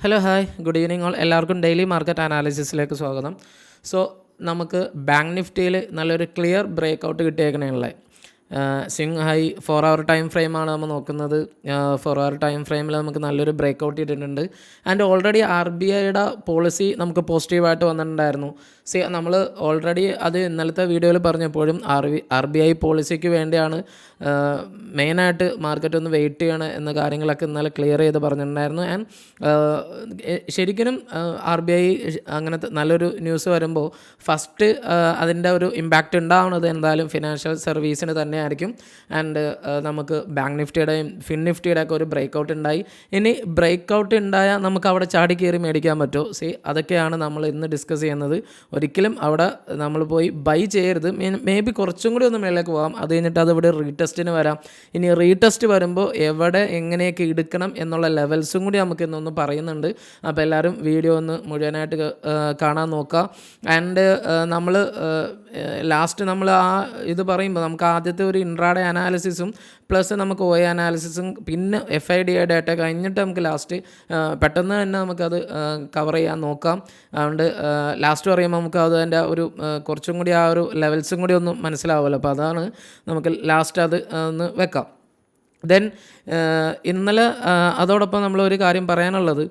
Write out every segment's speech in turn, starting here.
Hello hi good evening all. എല്ലാവർക്കും daily market അനാലിസിസിലേക്ക് സ്വാഗതം. സോ നമുക്ക് ബാങ്ക് നിഫ്റ്റിയിൽ നല്ലൊരു ക്ലിയർ ബ്രേക്ക് ഔട്ട് കിട്ടിയേക്കണേയുള്ളത്. സ്വിംഗ് ഹൈ 4 hour ടൈം ഫ്രെയിമാണ് നമ്മൾ നോക്കുന്നത്. 4 hour ടൈം ഫ്രെയിമിൽ നമുക്ക് നല്ലൊരു ബ്രേക്ക് ഔട്ട് ചെയ്തിട്ടുണ്ട്. ആൻഡ് ഓൾറെഡി RBIയുടെ പോളിസി നമുക്ക് പോസിറ്റീവായിട്ട് വന്നിട്ടുണ്ടായിരുന്നു. നമ്മൾ ഓൾറെഡി അത് ഇന്നലത്തെ വീഡിയോയിൽ പറഞ്ഞപ്പോഴും RBI പോളിസിക്ക് വേണ്ടിയാണ് മെയിനായിട്ട് മാർക്കറ്റ് ഒന്ന് വെയിറ്റ് ചെയ്യണം എന്ന കാര്യങ്ങളൊക്കെ ഇന്നലെ ക്ലിയർ ചെയ്ത് പറഞ്ഞിട്ടുണ്ടായിരുന്നു. ആൻഡ് ശരിക്കും RBI അങ്ങനത്തെ നല്ലൊരു ന്യൂസ് വരുമ്പോൾ ഫസ്റ്റ് അതിൻ്റെ ഒരു ഇമ്പാക്റ്റ് ഉണ്ടാവുന്നത് എന്തായാലും ഫിനാൻഷ്യൽ സർവീസിന് തന്നെ ആയിരിക്കും. ആൻഡ് നമുക്ക് ബാങ്ക് നിഫ്റ്റിയുടെയും ഫിൻ നിഫ്റ്റിയുടെയൊക്കെ ഒരു ബ്രേക്ക് ഔട്ട് ഉണ്ടായി. ഇനി ബ്രേക്ക് ഔട്ട് ഉണ്ടായാൽ നമുക്ക് അവിടെ ചാടി കയറി മേടിക്കാൻ പറ്റുമോ? അതൊക്കെയാണ് നമ്മൾ ഇന്ന് ഡിസ്കസ് ചെയ്യുന്നത്. ഒരിക്കലും അവിടെ നമ്മൾ പോയി ബൈ ചെയ്യരുത്. മേ ബി കുറച്ചും കൂടി ഒന്ന് മേലേക്ക് പോകാം. അത് കഴിഞ്ഞിട്ട് അത് ഇവിടെ റീടെസ്റ്റിന് വരാം. ഇനി റീടെസ്റ്റ് വരുമ്പോൾ എവിടെ എങ്ങനെയൊക്കെ എടുക്കണം എന്നുള്ള ലെവൽസും കൂടി നമുക്ക് ഇന്നൊന്ന് പറയുന്നുണ്ട്. അപ്പോൾ എല്ലാവരും വീഡിയോ ഒന്ന് മുഴുവനായിട്ട് കാണാൻ നോക്കുക. ആൻഡ് നമ്മൾ ലാസ്റ്റ് നമ്മൾ ആ ഇത് പറയുമ്പോൾ നമുക്ക് ആദ്യത്തെ ഒരു ഇൻട്രാഡേ അനാലിസിസും പ്ലസ് നമുക്ക് OA അനാലിസിസും പിന്നെ FIDA ഡേറ്റ കഴിഞ്ഞിട്ട് നമുക്ക് ലാസ്റ്റ് പെട്ടെന്ന് തന്നെ നമുക്കത് കവർ ചെയ്യാൻ നോക്കാം. അതുകൊണ്ട് ലാസ്റ്റ് പറയുമ്പോൾ നമുക്ക് അതിൻ്റെ ഒരു കുറച്ചും കൂടി ആ ഒരു ലെവൽസും കൂടി ഒന്ന് മനസ്സിലാവുമല്ലോ. അപ്പോൾ അതാണ് നമുക്ക് ലാസ്റ്റ് അത് ഒന്ന് വെക്കാം. ദെൻ ഇന്നലെ അതോടൊപ്പം നമ്മളൊരു കാര്യം പറയാനുള്ളത്,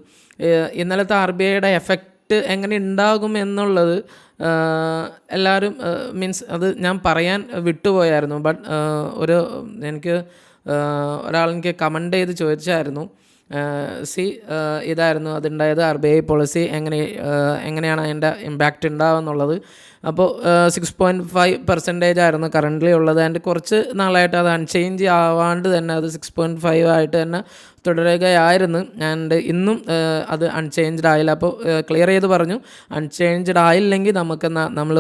ഇന്നലത്തെ RBIയുടെ എഫക്റ്റ് എങ്ങനെ ഉണ്ടാകും എന്നുള്ളത് എല്ലാവരും മീൻസ് അത് ഞാൻ പറയാൻ വിട്ടുപോയായിരുന്നു. ബട്ട് എനിക്ക് ഒരാളെനിക്ക് കമൻ്റ് ചെയ്ത് ചോദിച്ചായിരുന്നു. ഇതായിരുന്നു അതുണ്ടായത്, RBI പോളിസി എങ്ങനെയാണ് അതിൻ്റെ ഇമ്പാക്റ്റ് ഉണ്ടാവുമെന്നുള്ളത്. അപ്പോൾ 6.5% ആയിരുന്നു കറൻ്റ്ലി ഉള്ളത്. ആൻഡ് കുറച്ച് നാളായിട്ട് അത് അൺചേഞ്ച് ആവാണ്ട് തന്നെ അത് 6.5 ആയിട്ട് തന്നെ തുടരുകയായിരുന്നു. ആൻഡ് ഇന്നും അത് അൺചേഞ്ച്ഡ് ആയില്ല. അപ്പോൾ ക്ലിയർ ചെയ്ത് പറഞ്ഞു, അൺചേഞ്ച്ഡ് ആയില്ലെങ്കിൽ നമ്മൾ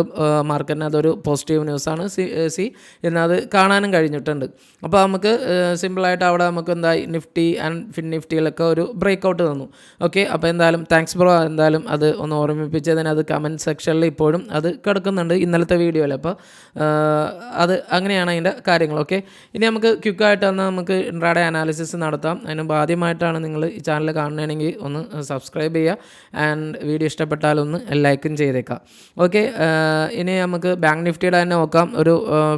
മാർക്കറ്റിന് അതൊരു പോസിറ്റീവ് ന്യൂസാണ്. ഇന്നത് കാണാനും കഴിഞ്ഞിട്ടുണ്ട്. അപ്പോൾ നമുക്ക് സിമ്പിളായിട്ട് അവിടെ നമുക്ക് നിഫ്റ്റി ആൻഡ് ഫിൻ നിഫ്റ്റിയിലൊക്കെ ഒരു ബ്രേക്ക് ഔട്ട് തന്നു. ഓക്കെ, അപ്പോൾ എന്തായാലും താങ്ക്സ് ബ്രോ. എന്തായാലും അത് ഒന്ന് ഓർമ്മിപ്പിച്ചതിന് അത് കമൻറ്റ് സെക്ഷനിൽ ഇപ്പോഴും അത് കിടക്കുന്നുണ്ട് ഇന്നലത്തെ വീഡിയോയിൽ. അപ്പോൾ അത് അങ്ങനെയാണ് അതിൻ്റെ കാര്യങ്ങൾ. ഓക്കെ, ഇനി നമുക്ക് ക്വിക്കായിട്ട് തന്നെ നമുക്ക് ഇൻട്രാഡേ അനാലിസിസ് നടത്താം. അതിന് ആദ്യമായിട്ടാണ് നിങ്ങൾ ഈ ചാനൽ കാണണമെങ്കിൽ ഒന്ന് സബ്സ്ക്രൈബ് ചെയ്യുക. ആൻഡ് വീഡിയോ ഇഷ്ടപ്പെട്ടാലൊന്ന് ലൈക്കും ചെയ്തേക്കാം. ഓക്കെ, ഇനി നമുക്ക് ബാങ്ക് നിഫ്റ്റിയുടെ തന്നെ നോക്കാം. ഒരു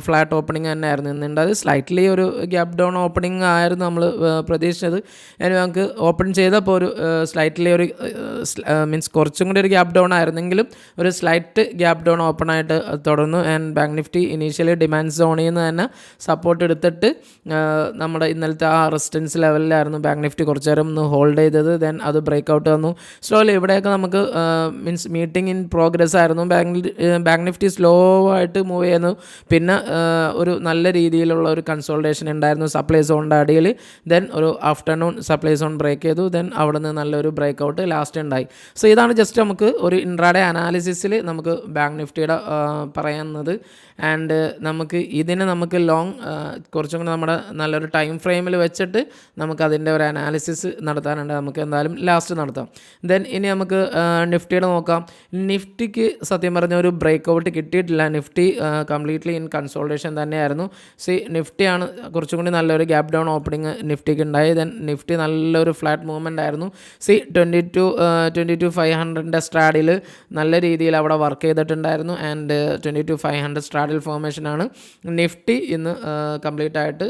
ഫ്ലാറ്റ് ഓപ്പണിംഗ് തന്നെ ആയിരുന്നു ഇന്നുണ്ട്. സ്ലൈറ്റ്ലി ഒരു ഗ്യാപ്പ് ഡൗൺ ഓപ്പണിംഗ് ആയിരുന്നു നമ്മൾ പ്രതീക്ഷിച്ചത്. ഇനി നമുക്ക് ഓപ്പൺ ചെയ്തപ്പോൾ ഒരു സ്ലൈറ്റ്ലി ഒരു മീൻസ് കുറച്ചും കൂടി ഒരു ഗ്യാപ്പ് ഡൗൺ ആയിരുന്നെങ്കിലും ഒരു സ്ലൈറ്റ് ഗ്യാപ്പ് ഡൗൺ ഓപ്പൺ ആയിട്ട് തുടർന്നു. And bank Nifty initially demand സോണിൽ നിന്ന് തന്നെ സപ്പോർട്ട് എടുത്തിട്ട് നമ്മുടെ ഇന്നലത്തെ ആ റെസിസ്റ്റൻസ് ലെവലിലായിരുന്നു ബാങ്ക് നിഫ്റ്റി കുറച്ച് നേരം ഒന്ന് ഹോൾഡ് ചെയ്തത്. ദെൻ അത് ബ്രേക്ക് ഔട്ട് വന്നു സ്ലോലി. ഇവിടെയൊക്കെ നമുക്ക് മീൻസ് മീറ്റിംഗ് ഇൻ പ്രോഗ്രസ് ആയിരുന്നു. ബാങ്ക് നിഫ്റ്റി സ്ലോ ആയിട്ട് മൂവ് ചെയ്യുന്നു. പിന്നെ ഒരു നല്ല രീതിയിലുള്ള ഒരു കൺസോൾട്ടേഷൻ ഉണ്ടായിരുന്നു സപ്ലൈ സോണിൻ്റെ അടിയിൽ. ദെൻ ഒരു ആഫ്റ്റർനൂൺ സപ്ലൈ സോൺ ബ്രേക്ക് ചെയ്തു. ദെൻ അവിടെ നിന്ന് നല്ലൊരു ബ്രേക്ക് ഔട്ട് ലാസ്റ്റ് ഉണ്ടായി. ഇതാണ് ജസ്റ്റ് നമുക്ക് ഒരു ഇൻട്രാഡേ അനാലിസിസിൽ നമുക്ക് ബാങ്ക് നിഫ്റ്റിയുടെ പറയുന്നത്. ആൻഡ് നമുക്ക് ലോങ് കുറച്ചും കൂടി നമ്മുടെ നല്ലൊരു ടൈം ഫ്രെയിമിൽ വെച്ചിട്ട് നമുക്കതിൻ്റെ ഒരു അനാലിസിസ് നടത്താനുണ്ട്. നമുക്ക് എന്തായാലും ലാസ്റ്റ് നടത്താം. ദെൻ ഇനി നമുക്ക് നിഫ്റ്റിയുടെ നോക്കാം. നിഫ്റ്റിക്ക് സത്യം പറഞ്ഞ ഒരു ബ്രേക്ക് ഔട്ട് കിട്ടിയിട്ടില്ല. നിഫ്റ്റി കംപ്ലീറ്റ്ലി ഇൻ കൺസോൾട്ടേഷൻ തന്നെയായിരുന്നു. നിഫ്റ്റിയാണ് കുറച്ചും കൂടി നല്ലൊരു ഗ്യാപ്പ് ഡൗൺ ഓപ്പണിംഗ് നിഫ്റ്റിക്ക് ഉണ്ടായി. ദെൻ നിഫ്റ്റി നല്ലൊരു ഫ്ലാറ്റ് മൂവ്മെൻ്റ് ആയിരുന്നു. 22,500 സ്ട്രാഡിൽ നല്ല രീതിയിൽ അവിടെ വർക്ക് ചെയ്തിട്ടുണ്ടായിരുന്നു. ആൻഡ് 22,500 സ്ട്രാഡിൽ ഫോർമേഷനാണ് നിഫ്റ്റി ഇന്ന് കംപ്ലീറ്റ് ആയിട്ട്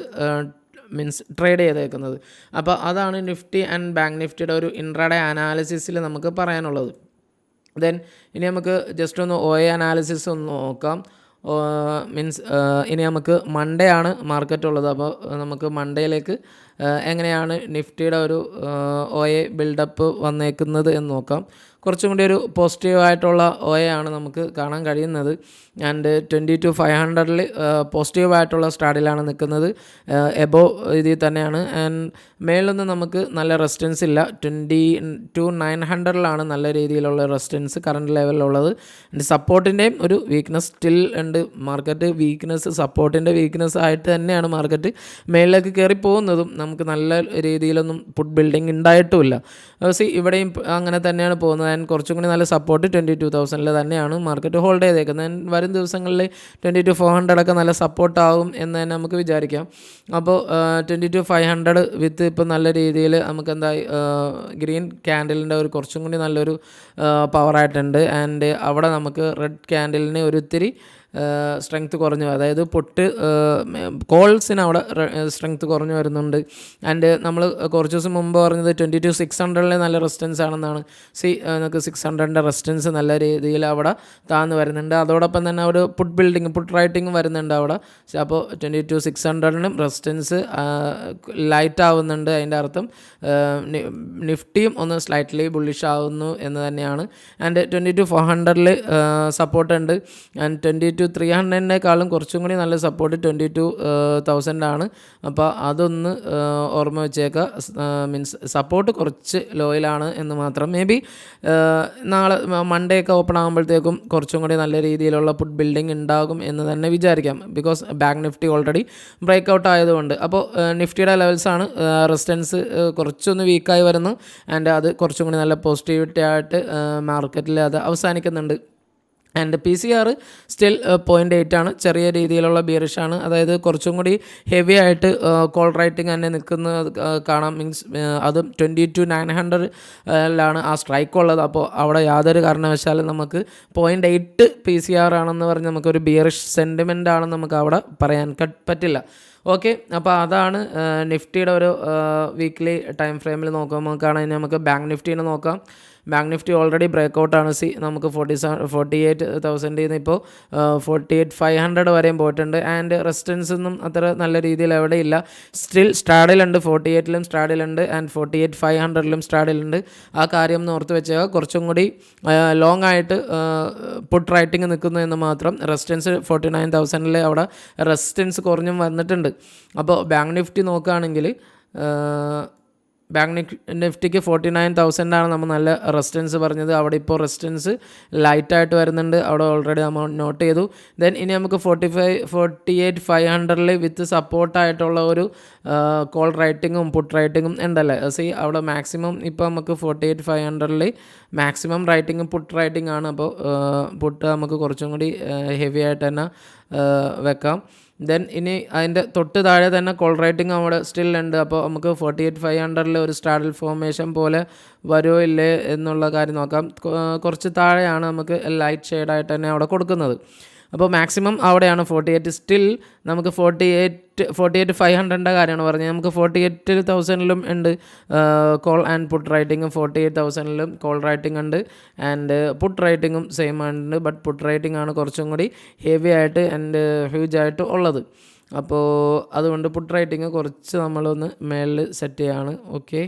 മീൻസ് ട്രേഡ് ചെയ്തേക്കുന്നത്. അപ്പോൾ അതാണ് നിഫ്റ്റി ആൻഡ് ബാങ്ക് നിഫ്റ്റിയുടെ ഒരു ഇൻട്രാഡേ അനാലിസിസിൽ നമുക്ക് പറയാനുള്ളത്. ദെൻ ഇനി നമുക്ക് ജസ്റ്റ് ഒന്ന് OA അനാലിസിസ് ഒന്ന് നോക്കാം. മീൻസ് ഇനി നമുക്ക് മൺഡേ ആണ് മാർക്കറ്റ് ഉള്ളത്. അപ്പോൾ നമുക്ക് മൺഡേയിലേക്ക് എങ്ങനെയാണ് നിഫ്റ്റിയുടെ ഒരു OA ബിൽഡപ്പ് വന്നേക്കുന്നത് എന്ന് നോക്കാം. കുറച്ചും കൂടി ഒരു പോസിറ്റീവായിട്ടുള്ള OA ആണ് നമുക്ക് കാണാൻ കഴിയുന്നത്. ആൻഡ് 22,500 പോസിറ്റീവായിട്ടുള്ള സ്റ്റാഡിലാണ് നിൽക്കുന്നത്. എബോവ് ഇതിൽ തന്നെയാണ്. ആൻഡ് മേളിലൊന്നും നമുക്ക് നല്ല റെസിസ്റ്റൻസ് ഇല്ല. 22,900 നല്ല രീതിയിലുള്ള റെസിസ്റ്റൻസ് കറണ്ട് ലെവലിലുള്ളത്. സപ്പോർട്ടിൻ്റെയും ഒരു വീക്ക്നെസ് സ്റ്റിൽ ഉണ്ട്. മാർക്കറ്റ് സപ്പോർട്ടിൻ്റെ വീക്ക്നെസ് ആയിട്ട് തന്നെയാണ് മാർക്കറ്റ് മേളിലേക്ക് കയറി പോകുന്നതും നമുക്ക് നല്ല രീതിയിലൊന്നും പുട്ട് ബിൽഡിംഗ് ഉണ്ടായിട്ടുമില്ല. ഇവിടെയും അങ്ങനെ തന്നെയാണ് പോകുന്നത്. ആൻഡ് കുറച്ചും കൂടി നല്ല സപ്പോർട്ട് 22,000 തന്നെയാണ് മാർക്കറ്റ് ഹോൾഡ് ചെയ്തേക്കുന്നത്. ആൻഡ് വരും ദിവസങ്ങളിൽ 22,400 ഒക്കെ നല്ല സപ്പോർട്ടാകും എന്ന് തന്നെ നമുക്ക് വിചാരിക്കാം. അപ്പോൾ 22,500 വിത്ത് ഇപ്പോൾ നല്ല രീതിയിൽ നമുക്ക് എന്തായി ഗ്രീൻ ക്യാൻഡലിൻ്റെ ഒരു കുറച്ചും കൂടി നല്ലൊരു പവറായിട്ടുണ്ട്. ആൻഡ് അവിടെ നമുക്ക് റെഡ് ക്യാൻഡലിന് ഒരു ഇത്തിരി സ്ട്രെങ്ത്ത് കുറഞ്ഞു, അതായത് പുട്ട് കോൾസിന് അവിടെ സ്ട്രെങ്ത്ത് കുറഞ്ഞു വരുന്നുണ്ട്. ആൻഡ് നമ്മൾ കുറച്ച് ദിവസം മുമ്പ് പറഞ്ഞത് 22,600 നല്ല റെസിസ്റ്റൻസ് ആണെന്നാണ്. നമുക്ക് 600 റെസിസ്റ്റൻസ് നല്ല രീതിയിൽ അവിടെ താഴ്ന്നു വരുന്നുണ്ട്. അതോടൊപ്പം തന്നെ ഒരു പുട്ട് റൈറ്റിംഗ് വരുന്നുണ്ട് അവിടെ. അപ്പോൾ 22,600 റെസിസ്റ്റൻസ് ലൈറ്റ് ആവുന്നുണ്ട്. അതിൻ്റെ അർത്ഥം നിഫ്റ്റിയും ഒന്ന് സ്ലൈറ്റ്ലി ബുള്ളിഷ് ആവുന്നു എന്ന് തന്നെയാണ്. ആൻഡ് 22,400 സപ്പോർട്ടുണ്ട്. ആൻഡ് 22,300 കുറച്ചും കൂടി നല്ല സപ്പോർട്ട് 22,000 ആണ്. അപ്പോൾ അതൊന്ന് ഓർമ്മ വെച്ചേക്കുക. മീൻസ് സപ്പോർട്ട് കുറച്ച് ലോയിലാണ് എന്ന് മാത്രം. മേ ബി നാളെ മൺഡേ ഒക്കെ ഓപ്പൺ ആകുമ്പോഴത്തേക്കും കുറച്ചും കൂടി നല്ല രീതിയിലുള്ള പുട്ട് ബിൽഡിംഗ് ഉണ്ടാകും എന്ന് തന്നെ വിചാരിക്കാം. Because bank Nifty already break out ആയതുകൊണ്ട്. അപ്പോൾ നിഫ്റ്റിയുടെ ലെവൽസാണ് റെസിസ്റ്റൻസ് കുറച്ചൊന്ന് വീക്കായി വരുന്നു. ആൻഡ് അത് കുറച്ചും കൂടി നല്ല പോസിറ്റിവിറ്റി ആയിട്ട് മാർക്കറ്റിൽ അത് അവസാനിക്കുന്നുണ്ട്. ആൻഡ് PCR സ്റ്റിൽ 0.8 ആണ്. ചെറിയ രീതിയിലുള്ള ബിയറിഷാണ്. അതായത് കുറച്ചും കൂടി ഹെവി ആയിട്ട് കോൾ റൈറ്റിംഗ് തന്നെ നിൽക്കുന്നത് കാണാം. മീൻസ് അതും 22,900 ആ സ്ട്രൈക്ക് ഉള്ളത്. അപ്പോൾ അവിടെ യാതൊരു കാരണവശാലും നമുക്ക് 0.8 PCR ആണെന്ന് പറഞ്ഞ് നമുക്കൊരു ബിയറിഷ് സെൻറ്റിമെൻ്റ് ആണെന്ന് നമുക്ക് അവിടെ പറയാൻ പറ്റില്ല. ഓക്കെ, അപ്പോൾ അതാണ് നിഫ്റ്റിയുടെ ഒരു വീക്ക്ലി ടൈം ഫ്രെയിമിൽ നോക്കുകയാണെങ്കിൽ നമുക്ക് ബാങ്ക് നിഫ്റ്റീനെ നോക്കാം. ബാങ്ക് നിഫ്റ്റി ഓൾറെഡി ബ്രേക്ക് ഔട്ടാണ്. നമുക്ക് 48,000 ഇപ്പോൾ 48,500 വരെയും പോയിട്ടുണ്ട്. ആൻഡ് റെസിസ്റ്റൻസ് ഒന്നും അത്ര നല്ല രീതിയിൽ എവിടെയില്ല. Still സ്ട്രാഡിലുണ്ട്, 48-ലും സ്ട്രാഡിലുണ്ട് and 48,500-ലും സ്ട്രാഡിലുണ്ട്. ആ കാര്യം ഒന്ന് ഓർത്ത് വെച്ചാൽ കുറച്ചും കൂടി ലോങ് ആയിട്ട് പുട്ട് റൈറ്റിംഗ് നിൽക്കുന്നു എന്ന് മാത്രം. റെസിസ്റ്റൻസ് 49,000 അവിടെ റെസിസ്റ്റൻസ് കുറഞ്ഞും വന്നിട്ടുണ്ട്. അപ്പോൾ ബാങ്ക് നിഫ്റ്റി നോക്കുകയാണെങ്കിൽ ബാങ്ക് നിഫ്റ്റിക്ക് 49,000 നമ്മൾ നല്ല റെസിസ്റ്റൻസ് പറഞ്ഞത്. അവിടെ ഇപ്പോൾ റെസിസ്റ്റൻസ് ലൈറ്റായിട്ട് വരുന്നുണ്ട്. അവിടെ ഓൾറെഡി നമ്മൾ നോട്ട് ചെയ്തു. ദെൻ ഇനി നമുക്ക് 48,500 വിത്ത് സപ്പോർട്ടായിട്ടുള്ള ഒരു കോൾ റൈറ്റിങ്ങും പുട്ട് റൈറ്റിങ്ങും ഉണ്ടല്ലേ. അവിടെ മാക്സിമം ഇപ്പോൾ നമുക്ക് 48,500 മാക്സിമം റൈറ്റിങ്ങും പുട്ട് റൈറ്റിംഗ് ആണ്. അപ്പോൾ പുട്ട് നമുക്ക് കുറച്ചും കൂടി ഹെവി ആയിട്ട് തന്നെ വെക്കാം. ദെൻ ഇനി അതിൻ്റെ തൊട്ട് താഴെ തന്നെ കോൾ റൈറ്റിംഗ് അവിടെ സ്റ്റിൽ ഉണ്ട്. അപ്പോൾ നമുക്ക് 48,500 ഒരു സ്ട്രാഡൽ ഫോർമേഷൻ പോലെ വരുമോ ഇല്ലേ എന്നുള്ള കാര്യം നോക്കാം. കുറച്ച് താഴെയാണ് നമുക്ക് ലൈറ്റ് ഷെയ്ഡായിട്ട് തന്നെ അവിടെ കൊടുക്കുന്നത്. അപ്പോൾ മാക്സിമം അവിടെയാണ് 48. സ്റ്റിൽ നമുക്ക് 48,500 കാര്യമാണ് പറഞ്ഞത്. നമുക്ക് 48,000 ഉണ്ട് കോൾ ആൻഡ് പുട്ട് റൈറ്റിങ്ങും 48,000 കോൾ റൈറ്റിംഗ് ഉണ്ട്. ആൻഡ് പുട്ട് റൈറ്റിങ്ങും സെയിം ഉണ്ട്. ബട്ട് പുട്ട് റൈറ്റിംഗ് ആണ് കുറച്ചും കൂടി ഹെവി ആയിട്ട് ആൻഡ് ഹ്യൂജ് ആയിട്ട് ഉള്ളത്. അപ്പോൾ അതുകൊണ്ട് പുട്ട് റൈറ്റിംഗ് കുറച്ച് നമ്മളൊന്ന് മേളിൽ സെറ്റ് ചെയ്യാണ്. ഓക്കെ,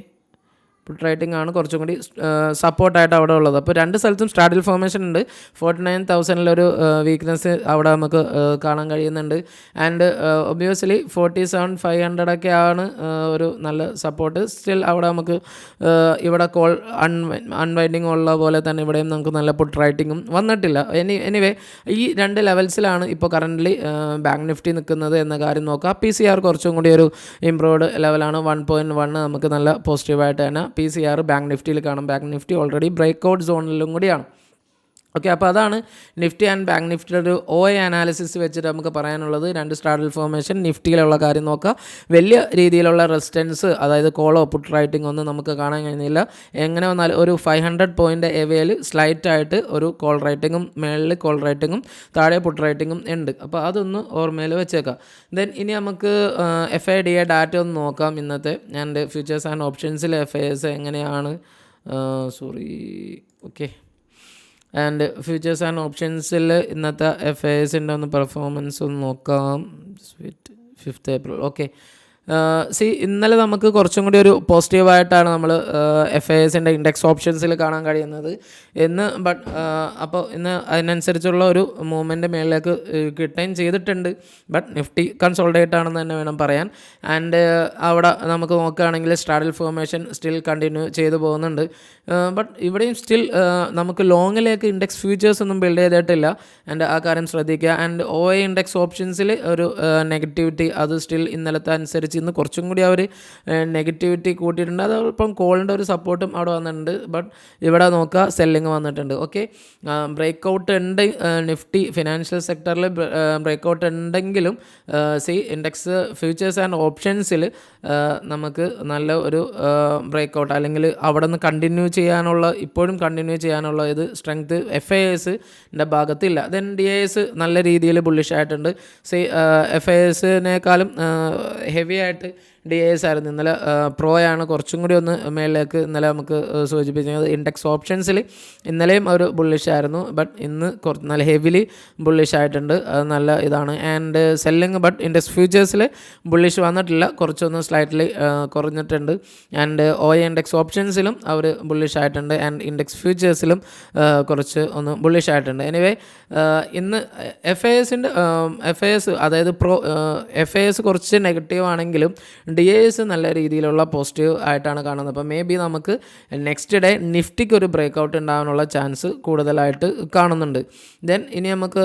പുട്ട് റൈറ്റിംഗ് ആണ് കുറച്ചും കൂടി സപ്പോർട്ടായിട്ട് അവിടെ ഉള്ളത്. അപ്പോൾ രണ്ട് സ്ഥലത്തും സ്ട്രാഡിൽ ഫോർമേഷൻ ഉണ്ട്. 49,000 വീക്ക്നെസ് അവിടെ നമുക്ക് കാണാൻ കഴിയുന്നുണ്ട്. ആൻഡ് ഒബ്വിയസ്ലി 47,500 ആണ് ഒരു നല്ല സപ്പോർട്ട്. സ്റ്റിൽ അവിടെ നമുക്ക് ഇവിടെ കോൾ അൺവൈൻഡിങ് ഉള്ള പോലെ തന്നെ ഇവിടെയും നമുക്ക് നല്ല പുട്ട് റൈറ്റിങ്ങും വന്നിട്ടില്ല. എനിവേ ഈ രണ്ട് ലെവൽസിലാണ് ഇപ്പോൾ കറൻ്റ്ലി ബാങ്ക് നിഫ്റ്റി നിൽക്കുന്നത് എന്ന കാര്യം നോക്കാം. PCR കുറച്ചും കൂടി ഒരു ഇംപ്രൂവ്ഡ് ലെവലാണ്. 1.1 നമുക്ക് നല്ല പോസിറ്റീവായിട്ട് തന്നെ PCR ബാങ്ക് നിഫ്റ്റിയിൽ കാണും. Bank Nifty already break out സോണിലും കൂടിയാണ്. ഓക്കെ, അപ്പോൾ അതാണ് നിഫ്റ്റി ആൻഡ് ബാങ്ക് നിഫ്റ്റിയുടെ ഒരു OA അനാലിസിസ് വെച്ചിട്ട് നമുക്ക് പറയാനുള്ളത്. രണ്ട് സ്ട്രാഡൽ ഫോർമേഷൻ നിഫ്റ്റിയിലുള്ള കാര്യം നോക്കുക. വലിയ രീതിയിലുള്ള റെസിസ്റ്റൻസ്, അതായത് കോളോ പുട്ട് റൈറ്റിംഗ് ഒന്നും നമുക്ക് കാണാൻ കഴിയുന്നില്ല. എങ്ങനെ വന്നാൽ ഒരു 500 പോയിൻ്റ് എവേയിൽ സ്ലൈറ്റായിട്ട് ഒരു കോൾ റൈറ്റിങ്ങും മേളിൽ കോൾ റൈറ്റിങ്ങും താഴെ പുട്ട് റൈറ്റിങ്ങും ഉണ്ട്. അപ്പോൾ അതൊന്ന് ഓർമ്മയിൽ വെച്ചേക്കാം. ദെൻ ഇനി നമുക്ക് FIDA ഡാറ്റ ഒന്ന് നോക്കാം. ഇന്നത്തെ ആൻഡ് ഫ്യൂച്ചേഴ്സ് ആൻഡ് ഓപ്ഷൻസിൽ FIS എങ്ങനെയാണ്. ഓക്കെ, ആൻഡ് ഫ്യൂച്ചേഴ്സ് ആൻഡ് ഓപ്ഷൻസിൽ ഇന്നത്തെ FISൻ്റെ ഒന്ന് പെർഫോമൻസ് ഒന്ന് നോക്കാം. 5th April. ഓക്കെ, ഇന്നലെ നമുക്ക് കുറച്ചും കൂടി ഒരു പോസിറ്റീവായിട്ടാണ് നമ്മൾ FISൻ്റെ ഇൻഡെക്സ് ഓപ്ഷൻസിൽ കാണാൻ കഴിയുന്നത് ബട്ട് അപ്പോൾ ഇന്ന് അതിനനുസരിച്ചുള്ള ഒരു മൂവ്മെൻറ്റ് മേളിലേക്ക് കിട്ടുകയും ചെയ്തിട്ടുണ്ട്. ബട്ട് നിഫ്റ്റി കൺസോൾഡേറ്റ് ആണെന്ന് തന്നെ വേണം പറയാൻ. ആൻഡ് അവിടെ നമുക്ക് നോക്കുകയാണെങ്കിൽ സ്ട്രാഡൽ ഫോർമേഷൻ സ്റ്റിൽ കണ്ടിന്യൂ ചെയ്തു പോകുന്നുണ്ട്. ബട്ട് ഇവിടെയും സ്റ്റിൽ നമുക്ക് ലോങ്ങിലേക്ക് ഇൻഡെക്സ് ഫ്യൂച്ചേഴ്സ് ഒന്നും ബിൽഡ് ചെയ്തിട്ടില്ല. ആൻഡ് ആ കാര്യം ശ്രദ്ധിക്കുക. ആൻഡ് OA ഇൻഡെക്സ് ഓപ്ഷൻസിൽ ഒരു നെഗറ്റിവിറ്റി അത് സ്റ്റിൽ ഇന്നലത്തെ അനുസരിച്ച് അപേക്ഷിച്ച് ഇന്ന് കുറച്ചും കൂടി അവർ നെഗറ്റിവിറ്റി കൂട്ടിയിട്ടുണ്ട്. അതോടൊപ്പം കോളിൻ്റെ ഒരു സപ്പോർട്ടും അവിടെ വന്നിട്ടുണ്ട്. ബട്ട് ഇവിടെ നോക്കുക സെല്ലിങ് വന്നിട്ടുണ്ട്. ഓക്കെ, ബ്രേക്കൗട്ട് ഉണ്ട് നിഫ്റ്റി ഫിനാൻഷ്യൽ സെക്ടറിൽ ബ്രേക്കൗട്ട് ഉണ്ടെങ്കിലും ഇൻഡെക്സ് ഫ്യൂച്ചേഴ്സ് ആൻഡ് ഓപ്ഷൻസിൽ നമുക്ക് നല്ല ഒരു ബ്രേക്കൗട്ട് അല്ലെങ്കിൽ അവിടെ നിന്ന് ഇപ്പോഴും കണ്ടിന്യൂ ചെയ്യാനുള്ള ഇത് സ്ട്രെങ്ത് FISൻ്റെ ഭാഗത്തില്ല. ദെൻ DIS നല്ല രീതിയിൽ ബുള്ളിഷ് ആയിട്ടുണ്ട്. FISനേക്കാളും ഹെവി ആയിട്ട് DIS ആയിരുന്നു. ഇന്നലെ പ്രോയാണ് കുറച്ചും കൂടി ഒന്ന് മേളിലേക്ക് ഇന്നലെ നമുക്ക് സൂചിപ്പിച്ചത്. ഇൻഡെക്സ് ഓപ്ഷൻസിൽ ഇന്നലെയും ഒരു ബുള്ളിഷ് ആയിരുന്നു, ബട്ട് ഇന്ന് നല്ല ഹെവിലി ബുള്ളിഷ് ആയിട്ടുണ്ട്. അത് നല്ല ഇതാണ്. ആൻഡ് സെല്ലിങ് ബട്ട് ഇൻഡെക്സ് ഫ്യൂച്ചേഴ്സിൽ ബുള്ളിഷ് വന്നിട്ടില്ല, കുറച്ചൊന്ന് സ്ലൈറ്റ്ലി കുറഞ്ഞിട്ടുണ്ട്. ആൻഡ് ഇൻഡെക്സ് ഓപ്ഷൻസിലും അവർ ബുള്ളിഷ് ആയിട്ടുണ്ട്. ആൻഡ് ഇൻഡെക്സ് ഫ്യൂച്ചേഴ്സിലും കുറച്ച് ഒന്ന് ബുള്ളിഷ് ആയിട്ടുണ്ട്. എനിവേ ഇന്ന് FIS അതായത് FIS കുറച്ച് നെഗറ്റീവ് ആണെങ്കിലും DIS നല്ല രീതിയിലുള്ള പോസിറ്റീവ് ആയിട്ടാണ് കാണുന്നത്. അപ്പോൾ മേ ബി നമുക്ക് നെക്സ്റ്റ് ഡേ നിഫ്റ്റിക്ക് ഒരു ബ്രേക്കൗട്ട് ഉണ്ടാകാനുള്ള ചാൻസ് കൂടുതലായിട്ട് കാണുന്നുണ്ട്. ദെൻ ഇനി നമുക്ക്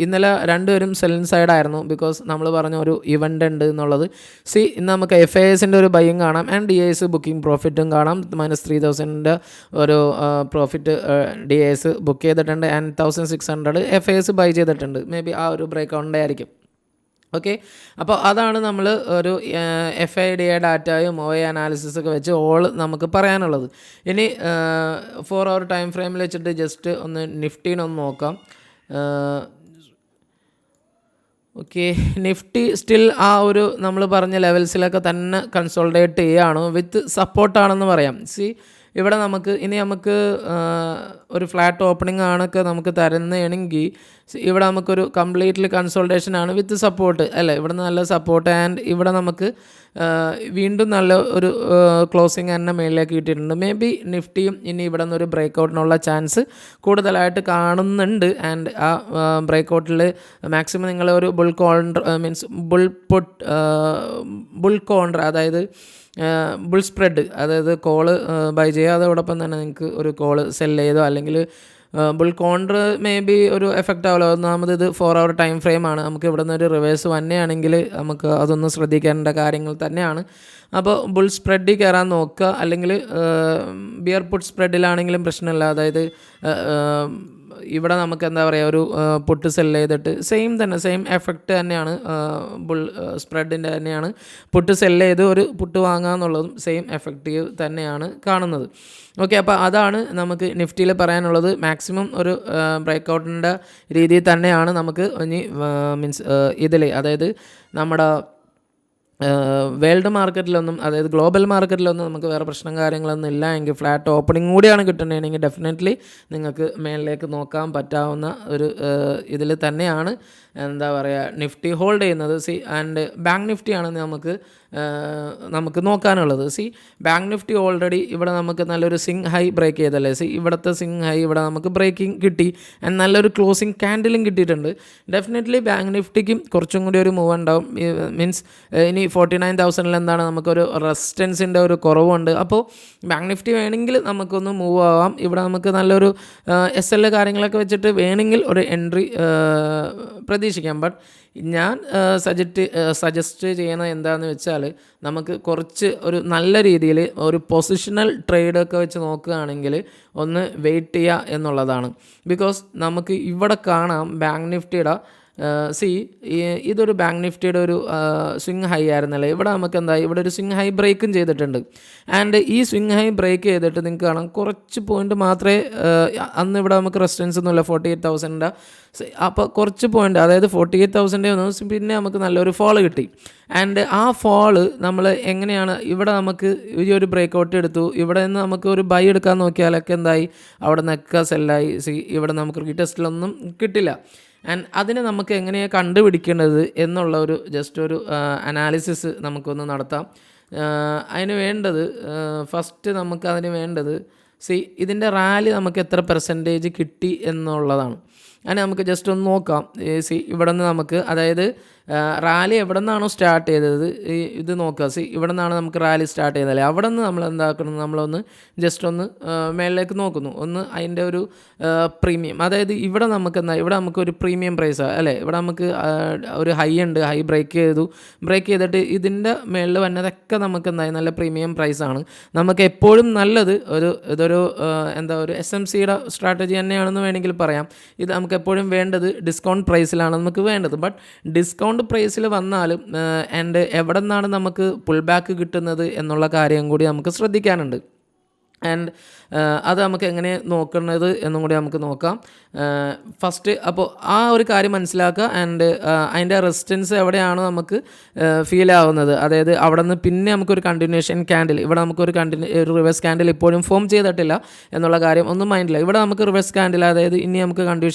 ഇന്നലെ രണ്ടുപേരും സെല്ലിംഗ് സൈഡായിരുന്നു, ബിക്കോസ് നമ്മൾ പറഞ്ഞ ഒരു ഇവൻ്റ് ഉണ്ട് എന്നുള്ളത്. ഇന്ന് നമുക്ക് FISൻ്റെ ഒരു ബൈയും കാണാം ആൻഡ് DIS ബുക്കിംഗ് പ്രോഫിറ്റും കാണാം. -3,000 ഒരു പ്രോഫിറ്റ് DIS ബുക്ക് ചെയ്തിട്ടുണ്ട് ആൻഡ് 1,600 FIS ബൈ ചെയ്തിട്ടുണ്ട്. മേ ബി ആ ഒരു ബ്രേക്കൗട്ടിൻ്റെ ആയിരിക്കും. ഓക്കെ, അപ്പോൾ അതാണ് നമ്മൾ ഒരു FIDA ഡാറ്റയും OA അനാലിസിസൊക്കെ വെച്ച് നമുക്ക് പറയാനുള്ളത്. ഇനി 4 hour ടൈം ഫ്രെയിമിൽ വെച്ചിട്ട് ജസ്റ്റ് ഒന്ന് നിഫ്റ്റീനൊന്ന് നോക്കാം. ഓക്കെ, നിഫ്റ്റി സ്റ്റിൽ ആ ഒരു നമ്മൾ പറഞ്ഞ ലെവൽസിലൊക്കെ തന്നെ കൺസോൾഡേറ്റ് ചെയ്യുകയാണ്, വിത്ത് സപ്പോർട്ടാണെന്ന് പറയാം. ഇവിടെ നമുക്ക് ഒരു ഫ്ലാറ്റ് ഓപ്പണിംഗ് ആണൊക്കെ നമുക്ക് തരുന്നതാണെങ്കിൽ ഇവിടെ നമുക്കൊരു കംപ്ലീറ്റ്ലി കൺസോൾട്ടേഷനാണ് വിത്ത് സപ്പോർട്ട് അല്ലേ. ഇവിടെ നല്ല സപ്പോർട്ട് ആൻഡ് ഇവിടെ നമുക്ക് വീണ്ടും നല്ല ഒരു ക്ലോസിങ് തന്നെ മേളിലേക്ക് കിട്ടിയിട്ടുണ്ട്. മേ ബി നിഫ്റ്റിയും ഇനി ഇവിടെ നിന്നൊരു ബ്രേക്കൗട്ടിനുള്ള ചാൻസ് കൂടുതലായിട്ട് കാണുന്നുണ്ട്. ആൻഡ് ആ ബ്രേക്കൗട്ടിൽ മാക്സിമം നിങ്ങൾ ഒരു ബുൾ കോൺട്ര അതായത് ബുൾ സ്പ്രെഡ്, അതായത് കോള് ബൈ ചെയ്യുക, അതോടൊപ്പം തന്നെ നിങ്ങൾക്ക് ഒരു കോള് സെല് ചെയ്തോ അല്ലെങ്കിൽ ബുൾ കോൺട്ര മേ ബി ഒരു എഫക്റ്റ് ആവുമല്ലോ. ഒന്നാമത് ഇത് 4 hour ടൈം ഫ്രെയിമാണ്. നമുക്ക് ഇവിടെ നിന്ന് ഒരു റിവേഴ്സ് വന്നെയാണെങ്കിൽ നമുക്ക് അതൊന്നും ശ്രദ്ധിക്കേണ്ട കാര്യങ്ങൾ തന്നെയാണ്. അപ്പോൾ ബുൾ സ്പ്രെഡിൽ കയറാൻ നോക്കുക, അല്ലെങ്കിൽ ബിയർ പുട്ട് സ്പ്രെഡിലാണെങ്കിലും പ്രശ്നമില്ല. അതായത് ഇവിടെ നമുക്ക് എന്താ പറയുക, ഒരു പുട്ട് സെല് ചെയ്തിട്ട് സെയിം എഫക്റ്റ് തന്നെയാണ് ബുൾ സ്പ്രെഡിൻ്റെ തന്നെയാണ്. പുട്ട് സെല് ചെയ്ത് ഒരു പുട്ട് വാങ്ങുക എന്നുള്ളതും സെയിം എഫക്റ്റീവ് തന്നെയാണ് കാണുന്നത്. ഓക്കെ, അപ്പോൾ അതാണ് നമുക്ക് നിഫ്റ്റിയിൽ പറയാനുള്ളത്. മാക്സിമം ഒരു ബ്രേക്കൗട്ടിൻ്റെ രീതിയിൽ തന്നെയാണ് നമുക്ക് ഇനി ഇതിൽ, അതായത് നമ്മുടെ വേൾഡ് മാർക്കറ്റിലൊന്നും, അതായത് ഗ്ലോബൽ മാർക്കറ്റിലൊന്നും നമുക്ക് വേറെ പ്രശ്നം കാര്യങ്ങളൊന്നും ഇല്ല എങ്കിൽ ഫ്ലാറ്റ് ഓപ്പണിംഗ് കൂടിയാണ് കിട്ടുന്നതെങ്കിൽ ഡെഫിനറ്റ്ലി നിങ്ങൾക്ക് മേളിലേക്ക് നോക്കാൻ പറ്റാവുന്ന ഒരു ഇതിൽ തന്നെയാണ് എന്താ പറയുക നിഫ്റ്റി ഹോൾഡ് ചെയ്യുന്നത്. ആൻഡ് ബാങ്ക് നിഫ്റ്റിയാണ് നമുക്ക് നോക്കാനുള്ളത്. ബാങ്ക് നിഫ്റ്റി ഓൾറെഡി ഇവിടെ നമുക്ക് നല്ലൊരു സിങ് ഹൈ ബ്രേക്ക് ചെയ്തല്ലേ. ഇവിടുത്തെ സിങ് ഹൈ ഇവിടെ നമുക്ക് ബ്രേക്കിംഗ് കിട്ടി ആൻഡ് നല്ലൊരു ക്ലോസിങ് ക്യാൻഡിലും കിട്ടിയിട്ടുണ്ട്. ഡെഫിനറ്റ്ലി ബാങ്ക് നിഫ്റ്റിക്കും കുറച്ചും കൂടി ഒരു മൂവ് ഉണ്ടാവും. ഇനി 49,000 എന്താണ് നമുക്കൊരു റെസിസ്റ്റൻസിൻ്റെ ഒരു കുറവുണ്ട്. അപ്പോൾ ബാങ്ക് നിഫ്റ്റി വേണമെങ്കിൽ നമുക്കൊന്ന് മൂവ് ആവാം. ഇവിടെ നമുക്ക് നല്ലൊരു SL കാര്യങ്ങളൊക്കെ വെച്ചിട്ട് വേണമെങ്കിൽ ഒരു എൻട്രി പ്രതീക്ഷിക്കാം. ബട്ട് ഞാൻ സജസ്റ്റ് ചെയ്യുന്നത് എന്താണെന്ന് വെച്ചാൽ നമുക്ക് കുറച്ച് ഒരു നല്ല രീതിയിൽ ഒരു പൊസിഷണൽ ട്രേഡൊക്കെ വെച്ച് നോക്കുകയാണെങ്കിൽ ഒന്ന് വെയിറ്റ് ചെയ്യുക എന്നുള്ളതാണ്. ബിക്കോസ് നമുക്ക് ഇവിടെ കാണാം ബാങ്ക് നിഫ്റ്റിയുടെ ഇതൊരു ബാങ്ക് നിഫ്റ്റിയുടെ ഒരു സ്വിങ് ഹൈ ആയിരുന്നല്ലേ. ഇവിടെ നമുക്ക് എന്താ, ഇവിടെ ഒരു സ്വിങ് ഹൈ ബ്രേക്കും ചെയ്തിട്ടുണ്ട്. ആൻഡ് ഈ സ്വിങ് ഹൈ ബ്രേക്ക് ചെയ്തിട്ട് നിങ്ങൾക്ക് കാണാം കുറച്ച് പോയിന്റ് മാത്രമേ അന്ന് ഇവിടെ നമുക്ക് റെസിസ്റ്റൻസ് ഒന്നുമില്ല 48,000. അപ്പോൾ കുറച്ച് പോയിന്റ്, അതായത് 48,000 ഒന്നും പിന്നെ നമുക്ക് നല്ലൊരു ഫോള് കിട്ടി. ആൻഡ് ആ ഫോള് നമ്മൾ എങ്ങനെയാണ്, ഇവിടെ നമുക്ക് ഈ ഒരു ബ്രേക്കൗട്ട് എടുത്തു, ഇവിടെ നിന്ന് നമുക്ക് ഒരു ബൈ എടുക്കാൻ നോക്കിയാലൊക്കെ എന്തായി, അവിടെ നിൽക്കുക സെല്ലായി. ഇവിടെ നമുക്ക് റീടെസ്റ്റിലൊന്നും കിട്ടില്ല. ആൻഡ് അതിനെ നമുക്ക് എങ്ങനെയാണ് കണ്ടുപിടിക്കേണ്ടത് എന്നുള്ള ഒരു ജസ്റ്റ് ഒരു അനാലിസിസ് നമുക്കൊന്ന് നടത്താം. അതിന് വേണ്ടത് ഫസ്റ്റ് ഇതിൻ്റെ റാലി നമുക്ക് എത്ര പെർസെൻറ്റേജ് കിട്ടി എന്നുള്ളതാണ്. അങ്ങനെ നമുക്ക് ജസ്റ്റ് ഒന്ന് നോക്കാം. ഇവിടെ നിന്ന് നമുക്ക് അതായത് റാലി എവിടെ നിന്നാണോ സ്റ്റാർട്ട് ചെയ്തത് ഇത് നോക്കുക. ഇവിടെ നിന്നാണ് നമുക്ക് റാലി സ്റ്റാർട്ട് ചെയ്തല്ലേ, അവിടെ നിന്ന് നമ്മൾ എന്താക്കണം, നമ്മളൊന്ന് ജസ്റ്റ് ഒന്ന് മേളിലേക്ക് നോക്കുന്നു. ഒന്ന് അതിൻ്റെ ഒരു പ്രീമിയം, അതായത് ഇവിടെ നമുക്ക് ഇവിടെ നമുക്ക് ഒരു പ്രീമിയം പ്രൈസാണ് അല്ലേ. ഇവിടെ നമുക്ക് ഒരു ഹൈ ഉണ്ട്, ഹൈ ബ്രേക്ക് ചെയ്തിട്ട് ഇതിൻ്റെ മേളിൽ വന്നതൊക്കെ നമുക്ക് നല്ല പ്രീമിയം പ്രൈസാണ്. നമുക്ക് എപ്പോഴും നല്ലത് ഇതൊരു ഒരു SMCയുടെ സ്ട്രാറ്റജി തന്നെയാണെന്ന് വേണമെങ്കിൽ പറയാം. ഇത് നമുക്ക് എപ്പോഴും വേണ്ടത് ഡിസ്കൗണ്ട് പ്രൈസിലാണ് നമുക്ക് വേണ്ടത്. ബട്ട് ഡിസ്കൗണ്ട് പ്രൈസിൽ വന്നാലും ആൻഡ് എവിടെ നിന്നാണ് നമുക്ക് പുൾ ബാക്ക് കിട്ടുന്നത് എന്നുള്ള കാര്യം കൂടി നമുക്ക് ശ്രദ്ധിക്കാനുണ്ട്. ആൻഡ് അത് നമുക്ക് എങ്ങനെ നോക്കുന്നത് എന്നും കൂടി നമുക്ക് നോക്കാം. ഫസ്റ്റ് അപ്പോൾ ആ ഒരു കാര്യം മനസ്സിലാക്കുക. ആൻഡ് അതിൻ്റെ റെസിസ്റ്റൻസ് എവിടെയാണോ നമുക്ക് ഫീൽ ആവുന്നത്, അതായത് അവിടെ നിന്ന് പിന്നെ നമുക്കൊരു കണ്ടിന്യൂഷൻ ക്യാൻഡിൽ, ഇവിടെ നമുക്കൊരു ഒരു റിവേഴ്സ് ക്യാൻഡിൽ ഇപ്പോഴും ഫോം ചെയ്തിട്ടില്ല എന്നുള്ള കാര്യം ഒന്നും മൈൻഡില്ല. ഇവിടെ നമുക്ക് റിവേഴ്സ് ക്യാൻഡിൽ, അതായത് ഇനി നമുക്ക്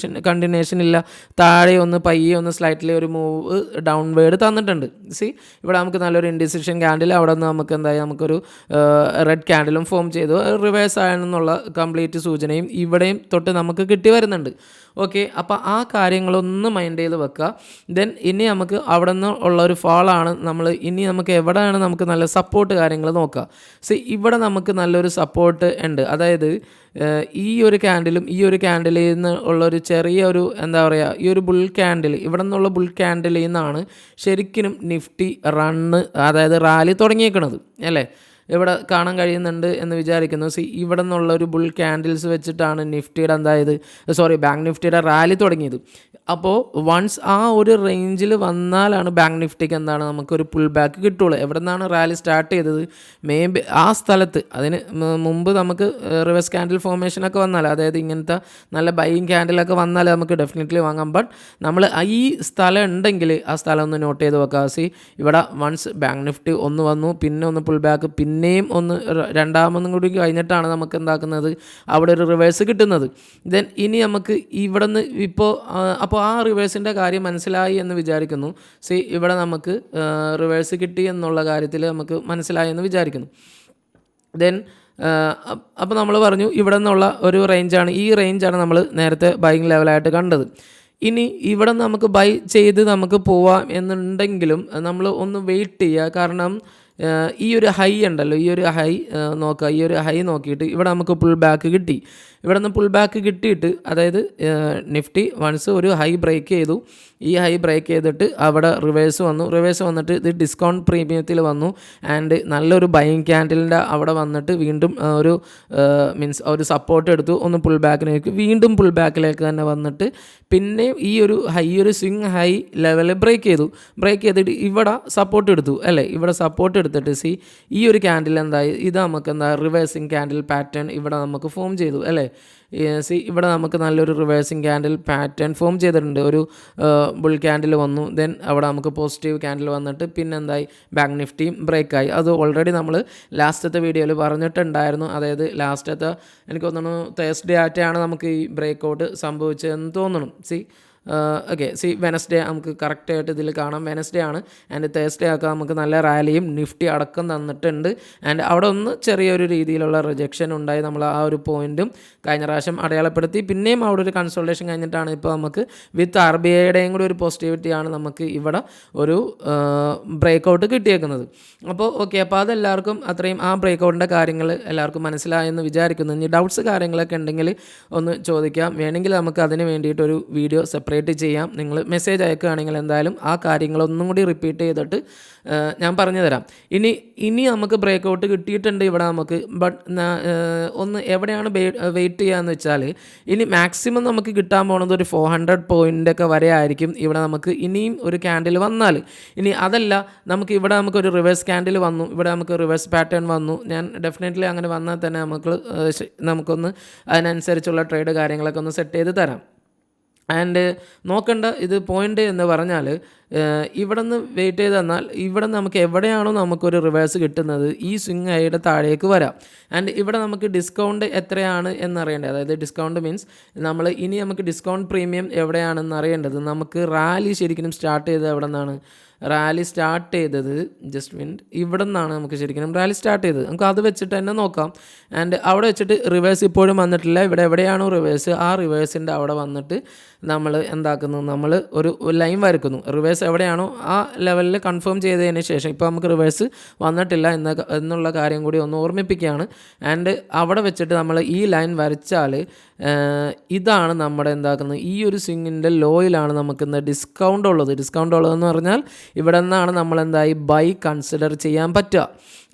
കണ്ടിന്യൂഷൻ ഇല്ല, താഴെ ഒന്ന് പയ്യെ ഒന്ന് സ്ലൈറ്റ്ലി ഒരു മൂവ് ഡൗൺവേർഡ് തന്നിട്ടുണ്ട്. ഇവിടെ നമുക്ക് നല്ലൊരു ഇൻഡിസിഷൻ ക്യാൻഡിൽ, അവിടെ നിന്ന് നമുക്ക് നമുക്കൊരു റെഡ് ക്യാൻഡിലും ഫോം ചെയ്തു, റിവേഴ്സ് ആയെന്നുള്ള കംപ്ലീറ്റ് സൂചനയും ഇവിടെയും തൊട്ട് നമുക്ക് കിട്ടി വരുന്നുണ്ട്. ഓക്കെ, അപ്പോൾ ആ കാര്യങ്ങളൊന്ന് മൈൻഡ് ചെയ്ത് വെക്കുക. ദെൻ ഇനി നമുക്ക് അവിടെ നിന്ന് ഉള്ള ഒരു ഫാളാണ് ഇനി നമുക്ക് എവിടെയാണ് നമുക്ക് നല്ല സപ്പോർട്ട് കാര്യങ്ങൾ നോക്കുക. ഇവിടെ നമുക്ക് നല്ലൊരു സപ്പോർട്ട് ഉണ്ട്, അതായത് ഈ ഒരു ക്യാൻഡിലും ഈ ഒരു ക്യാൻഡിലിൽ നിന്ന് ഉള്ളൊരു ചെറിയൊരു ഈ ഒരു ബുൾ ക്യാൻഡിൽ, ഇവിടെ നിന്നുള്ള ബുൾ ക്യാൻഡിലിൽ നിന്നാണ് ശരിക്കും നിഫ്റ്റി അതായത് റാലി തുടങ്ങിയേക്കണത് അല്ലേ. ഇവിടെ കാണാൻ കഴിയുന്നുണ്ട് എന്ന് വിചാരിക്കുന്നു. ഇവിടെ നിന്നുള്ളൊരു ബുൾ ക്യാൻഡിൽസ് വെച്ചിട്ടാണ് ബാങ്ക് നിഫ്റ്റിയുടെ റാലി തുടങ്ങിയത്. അപ്പോൾ വൺസ് ആ ഒരു റേഞ്ചിൽ വന്നാലാണ് ബാങ്ക് നിഫ്റ്റിക്ക് നമുക്കൊരു പുൾ ബാക്ക് കിട്ടുള്ളൂ. എവിടെ നിന്നാണ് റാലി സ്റ്റാർട്ട് ചെയ്തത്, ആ സ്ഥലത്ത് അതിന് മുമ്പ് നമുക്ക് റിവേഴ്സ് ക്യാൻഡിൽ ഫോർമേഷനൊക്കെ വന്നാൽ, അതായത് ഇങ്ങനത്തെ നല്ല ബൈയിങ് ക്യാൻഡിലൊക്കെ വന്നാൽ നമുക്ക് ഡെഫിനറ്റ്ലി വാങ്ങാം. ബട്ട് നമ്മൾ ഈ സ്ഥലം ഉണ്ടെങ്കിൽ ആ സ്ഥലം ഒന്ന് നോട്ട് ചെയ്ത് വെക്കാം. ഇവിടെ വൺസ് ബാങ്ക് നിഫ്റ്റി ഒന്ന് വന്നു, പിന്നെ ഒന്ന് പുൾ ബാക്ക്, പിന്നെയും ഒന്ന് രണ്ടാമതും കൂടി കഴിഞ്ഞിട്ടാണ് നമുക്ക് അവിടെ ഒരു റിവേഴ്സ് കിട്ടുന്നത്. ദെൻ ഇനി നമുക്ക് ഇവിടെ നിന്ന് അപ്പോൾ ആ റിവേഴ്സിൻ്റെ കാര്യം മനസ്സിലായി എന്ന് വിചാരിക്കുന്നു. ഇവിടെ നമുക്ക് റിവേഴ്സ് കിട്ടി എന്നുള്ള കാര്യത്തിൽ നമുക്ക് മനസ്സിലായി എന്ന് വിചാരിക്കുന്നു. ദെൻ അപ്പോൾ നമ്മൾ പറഞ്ഞു ഇവിടെ നിന്നുള്ള ഒരു റേഞ്ചാണ്, ഈ റേഞ്ചാണ് നമ്മൾ നേരത്തെ ബൈയിങ് ലെവലായിട്ട് കണ്ടത്. ഇനി ഇവിടെ നമുക്ക് ബൈ ചെയ്ത് നമുക്ക് പോവാം എന്നുണ്ടെങ്കിലും നമ്മൾ ഒന്ന് വെയിറ്റ് ചെയ്യുക. കാരണം ഈ ഒരു ഹൈ ഉണ്ടല്ലോ, ഈ ഒരു ഹൈ നോക്കുക. ഈ ഒരു ഹൈ നോക്കിയിട്ട് ഇവിടെ നമുക്ക് പുൾ ബാക്ക് കിട്ടി. ഇവിടെ നിന്ന് പുൾ ബാക്ക് കിട്ടിയിട്ട്, അതായത് നിഫ്റ്റി വൺസ് ഒരു ഹൈ ബ്രേക്ക് ചെയ്തു. ഈ ഹൈ ബ്രേക്ക് ചെയ്തിട്ട് അവിടെ റിവേഴ്സ് വന്നിട്ട് ഇത് ഡിസ്കൗണ്ട് പ്രീമിയത്തിൽ വന്നു. ആൻഡ് നല്ലൊരു ബൈയിങ് ക്യാൻഡിലിൻ്റെ അവിടെ വന്നിട്ട് വീണ്ടും ഒരു സപ്പോർട്ട് എടുത്തു, ഒന്ന് പുൾ ബാക്കിലേക്ക്, വീണ്ടും പുൾ ബാക്കിലേക്ക് തന്നെ വന്നിട്ട് പിന്നെ ഈ ഒരു സ്വിങ് ഹൈ ലെവൽ ബ്രേക്ക് ചെയ്തിട്ട് ഇവിടെ സപ്പോർട്ട് എടുത്തു അല്ലേ. ഇവിടെ സപ്പോർട്ട് എടുത്തിട്ട് ഈ ഒരു ക്യാൻഡിൽ ഇത് നമുക്ക് റിവേഴ്സിങ് ക്യാൻഡിൽ പാറ്റേൺ ഇവിടെ നമുക്ക് ഫോം ചെയ്തു അല്ലേ. ഇവിടെ നമുക്ക് നല്ലൊരു റിവേഴ്സിങ് ക്യാൻഡിൽ പാറ്റേൺ ഫോം ചെയ്തിട്ടുണ്ട്. ഒരു ബുൾ ക്യാൻഡിൽ വന്നു, ദെൻ അവിടെ നമുക്ക് പോസിറ്റീവ് ക്യാൻഡിൽ വന്നിട്ട് പിന്നെ ബാങ്ക് നിഫ്റ്റിയും ബ്രേക്കായി. അത് ഓൾറെഡി നമ്മൾ ലാസ്റ്റത്തെ വീഡിയോയിൽ പറഞ്ഞിട്ടുണ്ടായിരുന്നു. അതായത് ലാസ്റ്റത്തെ എനിക്ക് തോന്നുന്നു തേഴ്സ്ഡേ ആയിട്ടാണ് നമുക്ക് ഈ ബ്രേക്ക് ഔട്ട് സംഭവിച്ചതെന്ന് തോന്നുന്നു. ഓക്കെ, വെനസ്ഡേ നമുക്ക് കറക്റ്റായിട്ട് ഇതിൽ കാണാം, വെനസ്ഡേ ആണ്. ആൻഡ് തേഴ്സ്ഡേ ഒക്കെ നമുക്ക് നല്ല റാലിയും നിഫ്റ്റി അടക്കം തന്നിട്ടുണ്ട്. ആൻഡ് അവിടെ ഒന്ന് ചെറിയൊരു രീതിയിലുള്ള റിജക്ഷൻ ഉണ്ടായി. നമ്മൾ ആ ഒരു പോയിൻറ്റും കഴിഞ്ഞ പ്രാവശ്യം അടയാളപ്പെടുത്തി. പിന്നെയും അവിടെ ഒരു കൺസൾട്ടേഷൻ കഴിഞ്ഞിട്ടാണ് ഇപ്പോൾ നമുക്ക് വിത്ത് RBIയുടെയും കൂടി ഒരു പോസിറ്റിവിറ്റിയാണ് നമുക്ക് ഇവിടെ ഒരു ബ്രേക്ക് ഔട്ട് കിട്ടിയേക്കുന്നത്. അപ്പോൾ ഓക്കെ, അപ്പോൾ അതെല്ലാവർക്കും അത്രയും ആ ബ്രേക്ക് ഔട്ടിൻ്റെ കാര്യങ്ങൾ എല്ലാവർക്കും മനസ്സിലായെന്ന് വിചാരിക്കുന്നു. ഇനി ഡൗട്ട്സ് കാര്യങ്ങളൊക്കെ ഉണ്ടെങ്കിൽ ഒന്ന് ചോദിക്കാം, വേണമെങ്കിൽ നമുക്ക് അതിന് വേണ്ടിയിട്ടൊരു വീഡിയോ സെപ്പറേറ്റ് ചെയ്യാം. നിങ്ങൾ മെസ്സേജ് അയക്കുകയാണെങ്കിൽ എന്തായാലും ആ കാര്യങ്ങളൊന്നും കൂടി റിപ്പീറ്റ് ചെയ്തിട്ട് ഞാൻ പറഞ്ഞു തരാം. ഇനി നമുക്ക് ബ്രേക്ക് ഔട്ട് കിട്ടിയിട്ടുണ്ട് ഇവിടെ നമുക്ക്. ബട്ട് ഒന്ന് എവിടെയാണ് വെയിറ്റ് ചെയ്യാന്ന് വെച്ചാൽ, ഇനി മാക്സിമം നമുക്ക് കിട്ടാൻ പോകുന്നത് ഒരു 400 പോയിൻ്റൊക്കെ വരെ ആയിരിക്കും ഇവിടെ നമുക്ക് ഇനിയും ഒരു ക്യാൻഡിൽ വന്നാൽ. ഇനി അതല്ല, നമുക്ക് ഇവിടെ നമുക്കൊരു റിവേഴ്സ് ക്യാൻഡിൽ വന്നു, ഇവിടെ നമുക്ക് റിവേഴ്സ് പാറ്റേൺ വന്നു. ഞാൻ ഡെഫിനറ്റ്ലി അങ്ങനെ വന്നാൽ തന്നെ നമുക്കൊന്ന് അതിനനുസരിച്ചുള്ള ട്രേഡ് കാര്യങ്ങളൊക്കെ ഒന്ന് സെറ്റ് ചെയ്ത് തരാം. ആൻഡ് നോക്കേണ്ട ഇത് പോയിൻ്റ് എന്ന് പറഞ്ഞാൽ, ഇവിടെ നിന്ന് വെയിറ്റ് ചെയ്ത് തന്നാൽ ഇവിടെ നമുക്ക് എവിടെയാണോ നമുക്കൊരു റിവേഴ്സ് കിട്ടുന്നത് ഈ സ്വിങ് ഹൈയുടെ താഴേക്ക് വരാം. ആൻഡ് ഇവിടെ നമുക്ക് ഡിസ്കൗണ്ട് എത്രയാണ് എന്നറിയേണ്ടത്, അതായത് ഡിസ്കൗണ്ട് മീൻസ് ഇനി നമുക്ക് ഡിസ്കൗണ്ട് പ്രീമിയം എവിടെയാണെന്ന് അറിയേണ്ടത്. നമുക്ക് റാലി ശരിക്കും സ്റ്റാർട്ട് ചെയ്തത് എവിടെ നിന്നാണ്? റാലി സ്റ്റാർട്ട് ചെയ്തത് ജസ്റ്റ് മിനിറ്റ് ഇവിടെ നിന്നാണ് നമുക്ക് ശരിക്കും റാലി സ്റ്റാർട്ട് ചെയ്തത്. നമുക്ക് അത് വെച്ചിട്ട് തന്നെ നോക്കാം. ആൻഡ് അവിടെ വെച്ചിട്ട് റിവേഴ്സ് ഇപ്പോഴും വന്നിട്ടില്ല. ഇവിടെ എവിടെയാണോ റിവേഴ്സ് ആ റിവേഴ്സിൻ്റെ അവിടെ വന്നിട്ട് നമ്മൾ എന്താക്കുന്നു, നമ്മൾ ഒരു ലൈൻ വരക്കുന്നു. റിവേഴ്സ് എവിടെയാണോ ആ ലെവലിൽ കൺഫേം ചെയ്തതിന് ശേഷം ഇപ്പോൾ നമുക്ക് റിവേഴ്സ് വന്നിട്ടില്ല എന്നുള്ള കാര്യം കൂടി ഒന്ന് ഓർമ്മിപ്പിക്കുകയാണ്. ആൻഡ് അവിടെ വെച്ചിട്ട് നമ്മൾ ഈ ലൈൻ വരച്ചാൽ ഇതാണ് നമ്മുടെ എന്താക്കുന്നത്, ഈ ഒരു സ്വിങ്ങിൻ്റെ ലോയിലാണ് നമുക്കിന്ന് ഡിസ്കൗണ്ട് ഉള്ളതെന്ന് പറഞ്ഞാൽ ഇവിടെ നിന്നാണ് നമ്മളെന്തായി ബൈ കൺസിഡർ ചെയ്യാൻ പറ്റുക.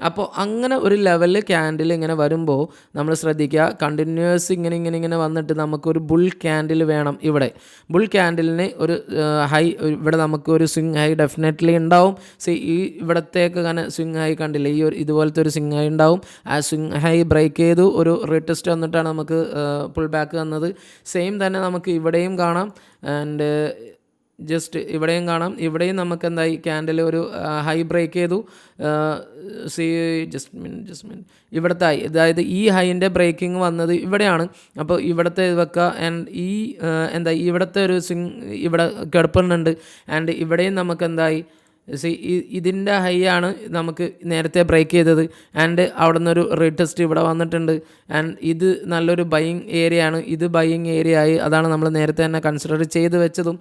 അപ്പോൾ അങ്ങനെ ഒരു ലെവലിൽ ക്യാൻഡിൽ ഇങ്ങനെ വരുമ്പോൾ നമ്മൾ ശ്രദ്ധിക്കുക, കണ്ടിന്യൂസ് ഇങ്ങനെ വന്നിട്ട് നമുക്കൊരു ബുൾ ക്യാൻഡിൽ വേണം. ഇവിടെ ബുൾ ക്യാൻഡിലിന് ഒരു ഹൈ, ഇവിടെ നമുക്ക് ഒരു സ്വിങ് ഹൈ ഡെഫിനറ്റ്ലി ഉണ്ടാവും. ഈ ഇവിടത്തേക്ക് അങ്ങനെ സ്വിങ് ഹൈ കണ്ടില്ലേ, ഈ ഒരു ഇതുപോലത്തെ ഒരു സ്വിങ് ഹൈ ഉണ്ടാവും. ആ സ്വിങ് ഹൈ ബ്രേക്ക് ചെയ്തു ഒരു റീടെസ്റ്റ് വന്നിട്ടാണ് നമുക്ക് പുൾ ബാക്ക് വന്നത്. സെയിം തന്നെ നമുക്ക് ഇവിടെയും കാണാം. ആൻഡ് ജസ്റ്റ് ഇവിടെയും കാണാം. ഇവിടെയും നമുക്ക് എന്തായി ക്യാൻഡിൽ ഒരു ഹൈ ബ്രേക്ക് ചെയ്തു. ജസ്റ്റ് മിനിറ്റ് ഇവിടുത്തെ ഹൈ, അതായത് ഈ ഹൈൻ്റെ ബ്രേക്കിംഗ് വന്നത് ഇവിടെയാണ്. അപ്പോൾ ഇവിടുത്തെ വെക്കുക. ആൻഡ് ഈ ഇവിടുത്തെ ഒരു സ്വിങ് ഇവിടെ കിടപ്പുന്നുണ്ട്. ആൻഡ് ഇവിടെയും നമുക്ക് എന്തായി ഇതിൻ്റെ ഹൈ ആണ് നമുക്ക് നേരത്തെ ബ്രേക്ക് ചെയ്തത്. ആൻഡ് അവിടെ നിന്നൊരു റീടെസ്റ്റ് ഇവിടെ വന്നിട്ടുണ്ട്. ആൻഡ് ഇത് നല്ലൊരു ബൈയിങ് ഏരിയ ആണ്. ഇത് ബൈയിങ് ഏരിയ ആയി, അതാണ് നമ്മൾ നേരത്തെ തന്നെ കൺസിഡർ ചെയ്ത് വെച്ചതും.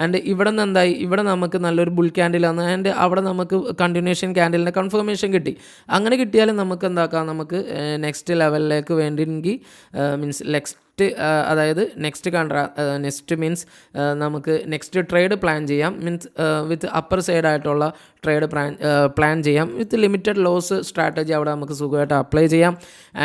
ആൻഡ് ഇവിടെ നിന്ന് എന്തായി, ഇവിടെ നമുക്ക് നല്ലൊരു ബുൾ ക്യാൻഡിലാണ്. ആൻഡ് അവിടെ നമുക്ക് കണ്ടിന്യൂഷൻ ക്യാൻഡിലിൻ്റെ കൺഫർമേഷൻ കിട്ടി. അങ്ങനെ കിട്ടിയാലും നമുക്ക് എന്താക്കാം, നമുക്ക് നെക്സ്റ്റ് ലെവലിലേക്ക് വേണ്ടിയെങ്കിൽ മീൻസ് അതായത് നെക്സ്റ്റ് മീൻസ് നമുക്ക് നെക്സ്റ്റ് ട്രേഡ് പ്ലാൻ ചെയ്യാം. മീൻസ് വിത്ത് അപ്പർ സൈഡായിട്ടുള്ള ട്രേഡ് പ്ലാൻ ചെയ്യാം. വിത്ത് ലിമിറ്റഡ് ലോസ് സ്ട്രാറ്റജി അവിടെ നമുക്ക് സുഖമായിട്ട് അപ്ലൈ ചെയ്യാം.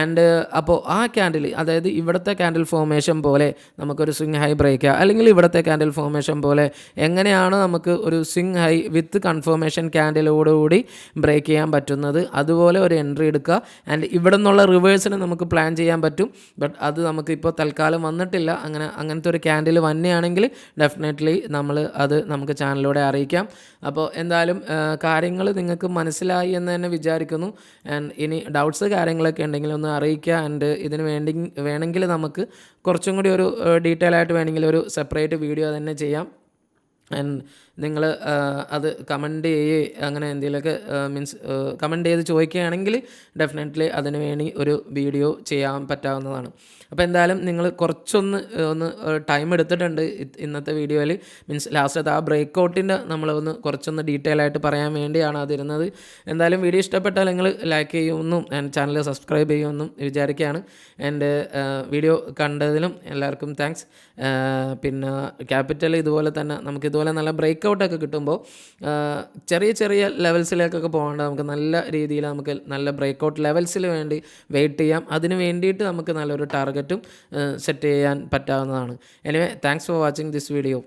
ആൻഡ് അപ്പോൾ ആ ക്യാൻഡിൽ, അതായത് ഇവിടുത്തെ ക്യാൻഡിൽ ഫോർമേഷൻ പോലെ നമുക്കൊരു സ്വിങ് ഹൈ ബ്രേക്ക് ചെയ്യാം, അല്ലെങ്കിൽ ഇവിടുത്തെ ക്യാൻഡിൽ ഫോർമേഷൻ പോലെ എങ്ങനെയാണ് നമുക്ക് ഒരു സ്വിങ് ഹൈ വിത്ത് കൺഫർമേഷൻ ക്യാൻഡിലോടുകൂടി ബ്രേക്ക് ചെയ്യാൻ പറ്റുന്നത്, അതുപോലെ ഒരു എൻട്രി എടുക്കുക. ആൻഡ് ഇവിടെ നിന്നുള്ള റിവേഴ്സിന് നമുക്ക് പ്ലാൻ ചെയ്യാൻ പറ്റും. ബട്ട് അത് നമുക്കിപ്പോൾ തൽക്കാലം വന്നിട്ടില്ല. അങ്ങനത്തെ ഒരു ക്യാൻഡിൽ വന്നെയാണെങ്കിൽ ഡെഫിനറ്റ്ലി നമുക്ക് ചാനലിലൂടെ അറിയിക്കാം. അപ്പോൾ എന്തായാലും കാര്യങ്ങൾ നിങ്ങൾക്ക് മനസ്സിലായി എന്ന് തന്നെ വിചാരിക്കുന്നു. ആൻഡ് ഇനി ഡൗട്ട്സ് കാര്യങ്ങളൊക്കെ ഉണ്ടെങ്കിൽ ഒന്ന് അറിയിക്കുക. ആൻഡ് ഇതിന് വേണമെങ്കിൽ നമുക്ക് കുറച്ചും കൂടി ഒരു ഡീറ്റെയിൽ ആയിട്ട് വേണമെങ്കിൽ ഒരു സെപ്പറേറ്റ് വീഡിയോ തന്നെ ചെയ്യാം. ആൻഡ് നിങ്ങൾ അത് കമൻറ്റ് അങ്ങനെ എന്തെങ്കിലുമൊക്കെ മീൻസ് കമൻറ്റ് ചെയ്ത് ചോദിക്കുകയാണെങ്കിൽ ഡെഫിനറ്റ്ലി അതിന് വേണ്ടി ഒരു വീഡിയോ ചെയ്യാൻ പറ്റാവുന്നതാണ്. അപ്പോൾ എന്തായാലും നിങ്ങൾ കുറച്ചൊന്ന് ടൈം എടുത്തിട്ടുണ്ട് ഇന്നത്തെ വീഡിയോയിൽ. മീൻസ് ലാസ്റ്റത്തെ ആ ബ്രേക്കൗട്ടിൻ്റെ കുറച്ചൊന്ന് ഡീറ്റെയിൽ ആയിട്ട് പറയാൻ വേണ്ടിയാണ് അതിരുന്നത്. എന്തായാലും വീഡിയോ ഇഷ്ടപ്പെട്ടാൽ നിങ്ങൾ ലൈക്ക് ചെയ്യുമെന്നും ആൻഡ് ചാനൽ സബ്സ്ക്രൈബ് ചെയ്യുമെന്നും വിചാരിക്കുകയാണ്. ആൻഡ് വീഡിയോ കണ്ടതിലും എല്ലാവർക്കും താങ്ക്സ്. പിന്നെ ക്യാപിറ്റൽ ഇതുപോലെ തന്നെ നമുക്കിതുപോലെ നല്ല ബ്രേക്കൗട്ടൊക്കെ കിട്ടുമ്പോൾ ചെറിയ ലെവൽസിലേക്കൊക്കെ പോകേണ്ട നമുക്ക് നല്ല രീതിയിൽ നമുക്ക് നല്ല ബ്രേക്കൗട്ട് ലെവൽസിൽ വേണ്ടി വെയിറ്റ് ചെയ്യാം. അതിന് വേണ്ടിയിട്ട് നമുക്ക് നല്ലൊരു ടാർഗറ്റും സെറ്റ് ചെയ്യാൻ പറ്റാവുന്നതാണ്. Anyway thanks for watching this video.